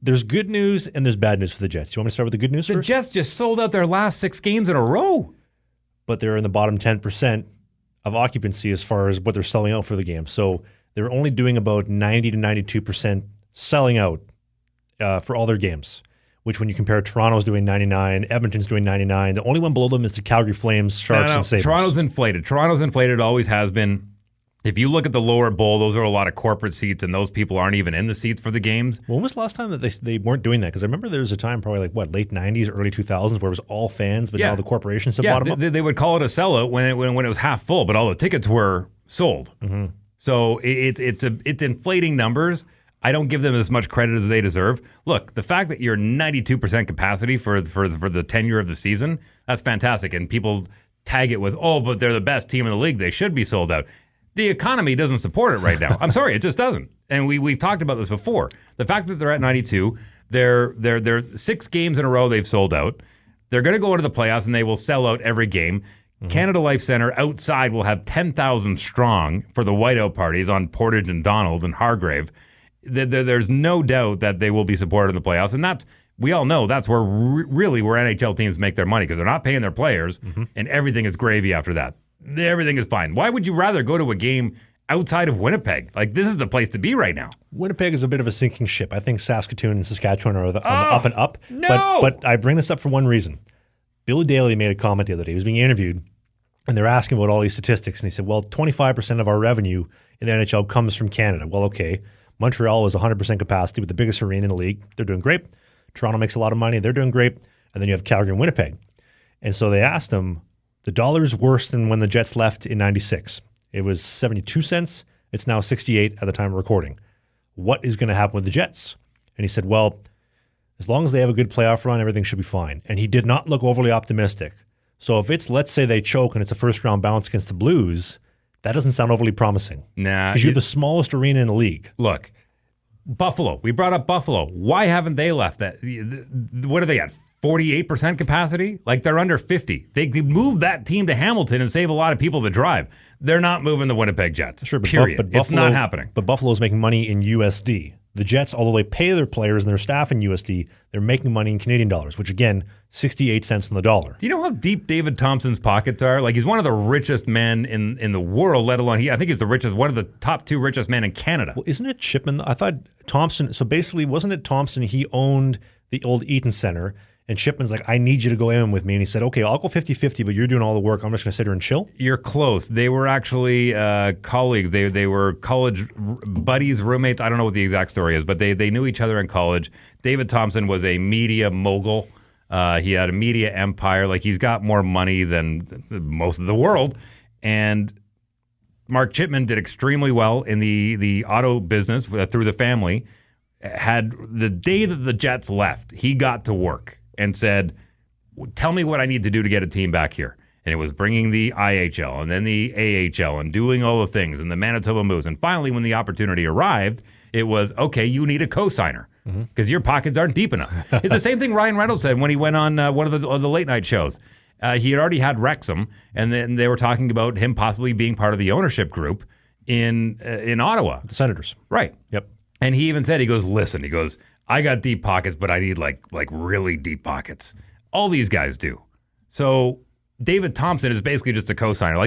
there's good news and there's bad news for the Jets. You want me to start with the good news The first? Jets just sold out their last 6 games in a row. But they're in the bottom 10% of occupancy as far as what they're selling out for the game. So they're only doing about 90 to 92% selling out for all their games, which when you compare Toronto's doing 99, Edmonton's doing 99. The only one below them is the Calgary Flames, Sharks, and Sabres. Toronto's inflated, always has been. If you look at the lower bowl, those are a lot of corporate seats, and those people aren't even in the seats for the games. When was the last time that they weren't doing that? Because I remember there was a time, probably late 90s, early 2000s, where it was all fans, but now the corporations have bought them up. They would call it a sellout when it was half full, but all the tickets were sold. Mm-hmm. So it's inflating numbers. I don't give them as much credit as they deserve. Look, the fact that you're 92% capacity for the tenure of the season, that's fantastic. And people tag it with, but they're the best team in the league. They should be sold out. The economy doesn't support it right now. I'm sorry, it just doesn't. And we've talked about this before. The fact that they're at 92, they're 6 games in a row they've sold out. They're going to go into the playoffs and they will sell out every game. Mm-hmm. Canada Life Center outside will have 10,000 strong for the whiteout parties on Portage and Donald and Hargrave. There's no doubt that they will be supported in the playoffs, and we all know that's where really where NHL teams make their money, because they're not paying their players, and everything is gravy after that. Everything is fine. Why would you rather go to a game outside of Winnipeg? This is the place to be right now. Winnipeg is a bit of a sinking ship. I think Saskatoon and Saskatchewan are on the up and up. No! But I bring this up for one reason. Bill Daly made a comment the other day. He was being interviewed, and they're asking about all these statistics, and he said, 25% of our revenue in the NHL comes from Canada. Well, okay. Montreal is 100% capacity with the biggest arena in the league. They're doing great. Toronto makes a lot of money. They're doing great. And then you have Calgary and Winnipeg. And so they asked him, the dollar's worse than when the Jets left in 96. It was 72 cents. It's now 68 at the time of recording. What is going to happen with the Jets? And he said, as long as they have a good playoff run, everything should be fine. And he did not look overly optimistic. So if it's, let's say they choke and it's a first-round bounce against the Blues, that doesn't sound overly promising. Nah. Because you have the smallest arena in the league. Look, Buffalo. We brought up Buffalo. Why haven't they left that? What are they at? 48% capacity? They're under 50. They could move that team to Hamilton and save a lot of people that drive. They're not moving the Winnipeg Jets. Sure, but period. Buffalo, it's not happening. But Buffalo's making money in USD. The Jets, although they pay their players and their staff in USD, they're making money in Canadian dollars, which again, 68 cents on the dollar. Do you know how deep David Thompson's pockets are? He's one of the richest men in the world, let alone I think he's one of the top 2 richest men in Canada. Well, isn't it Shipman? I thought Thompson, so basically, wasn't it Thompson? He owned the old Eaton Center, and Shipman's like, I need you to go in with me. And he said, okay, I'll go 50-50, but you're doing all the work. I'm just going to sit here and chill. You're close. They were actually colleagues. They were college buddies, roommates. I don't know what the exact story is, but they knew each other in college. David Thompson was a media mogul. He had a media empire. He's got more money than most of the world. And Mark Chipman did extremely well in the auto business through the family. Had the day that the Jets left, he got to work and said, tell me what I need to do to get a team back here. And it was bringing the IHL and then the AHL and doing all the things and the Manitoba Moose. And finally, when the opportunity arrived, it was, okay, you need a co-signer because your pockets aren't deep enough. It's the same thing Ryan Reynolds said when he went on one of the late night shows. He had already had Wrexham, and then they were talking about him possibly being part of the ownership group in Ottawa. The Senators. Right. Yep. And he even said, listen, I got deep pockets, but I need like really deep pockets. All these guys do. So David Thompson is basically just a co-signer.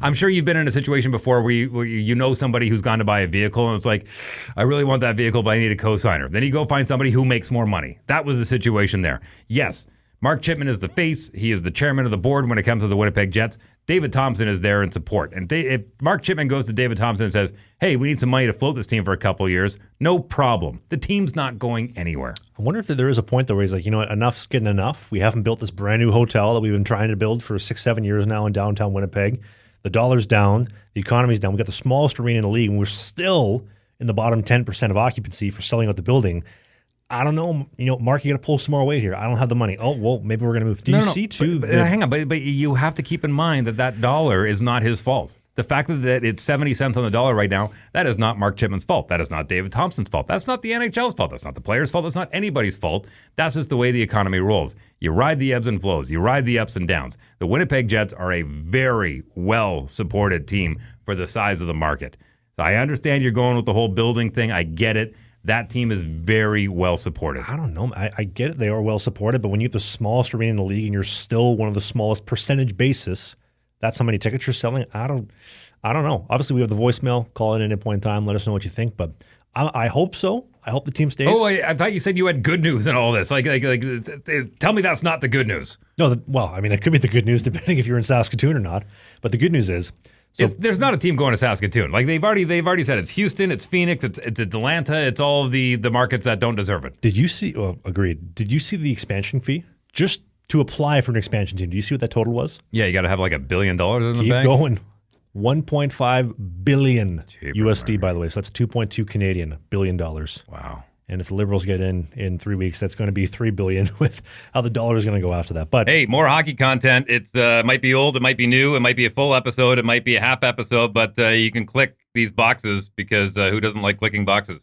I'm sure you've been in a situation before where you know somebody who's gone to buy a vehicle and it's like, I really want that vehicle, but I need a co-signer. Then you go find somebody who makes more money. That was the situation there. Yes, Mark Chipman is the face. He is the chairman of the board when it comes to the Winnipeg Jets. David Thompson is there in support. And if Mark Chipman goes to David Thompson and says, hey, we need some money to float this team for a couple of years, no problem. The team's not going anywhere. I wonder if there is a point, though, where he's like, you know what, enough's getting enough. We haven't built this brand new hotel that we've been trying to build for 6-7 years now in downtown Winnipeg. The dollar's down. The economy's down. We got the smallest arena in the league, and we're still in the bottom 10% of occupancy for selling out the building. I don't know. Mark, you got to pull some more weight here. I don't have the money. Oh, well, maybe we're going to move. Do you see, too? Hang on. But you have to keep in mind that dollar is not his fault. The fact that it's 70 cents on the dollar right now, that is not Mark Chipman's fault. That is not David Thompson's fault. That's not the NHL's fault. That's not the players' fault. That's not anybody's fault. That's just the way the economy rolls. You ride the ebbs and flows. You ride the ups and downs. The Winnipeg Jets are a very well-supported team for the size of the market. So I understand you're going with the whole building thing. I get it. that team is very well supported. I don't know. I get it. They are well supported, but when you have the smallest arena in the league and you're still one of the smallest percentage basis, that's how many tickets you're selling. I don't know. Obviously, we have the voicemail. Call it at any point in time. Let us know what you think. But I hope so. I hope the team stays. Oh, I thought you said you had good news in all this. Like, tell me that's not the good news. No, well, I mean, it could be the good news depending if you're in Saskatoon or not. But the good news is, there's not a team going to Saskatoon. Like they've already said it's Houston, it's Phoenix, it's Atlanta, it's all of the markets that don't deserve it. Did you see? Agreed. Did you see the expansion fee just to apply for an expansion team? Do you see what that total was? Yeah, you got to have like $1 billion in the Keep bank. going. 1.5 billion Jeepers, USD, by the way. So that's 2.2 Canadian billion dollars. Wow. And if the Liberals get in 3 weeks, that's going to be $3 billion with how the dollar is going to go after that. But hey, more hockey content. It's might be old, it might be new, it might be a full episode, it might be a half episode, but you can click these boxes because who doesn't like clicking boxes?